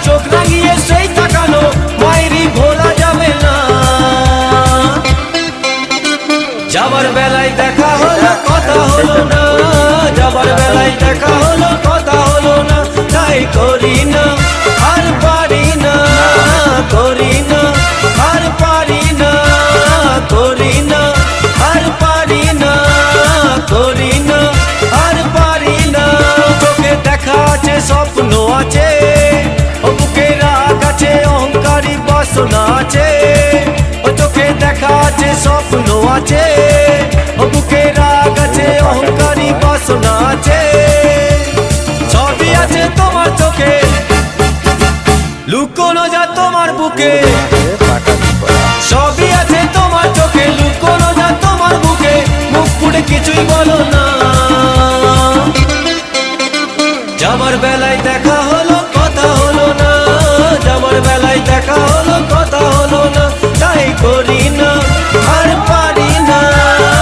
চোখ রাঙিয়ে সেই তাকানো মায়েরই ভোলা যাবে না। যাবার বেলায় দেখা হলো কথা হলো না, যাবার বেলায় দেখা হলো কথা হলো না। তাই করি না আর পারি না, করি না আর পারি না, করি না আর পারি না, করি না আর পারি না। চোখে দেখা আছে স্বপ্ন আছে, ও বুকে রাগ আছে অহংকারী বাসনা আছে। ও চোখে দেখা আছে স্বপ্ন আছে, ও বুকে রাগ আছে অহংকারী বাসনা আছে। সবই আছে তোমার চোখে, লুকোনো যা তোমার বুকে। সবই আছে তোমার চোখে, লুকোনো যা তোমার বুকে। মুখ ফুটে কিছুই বলো না। যাবার বেলায় দেখা হলো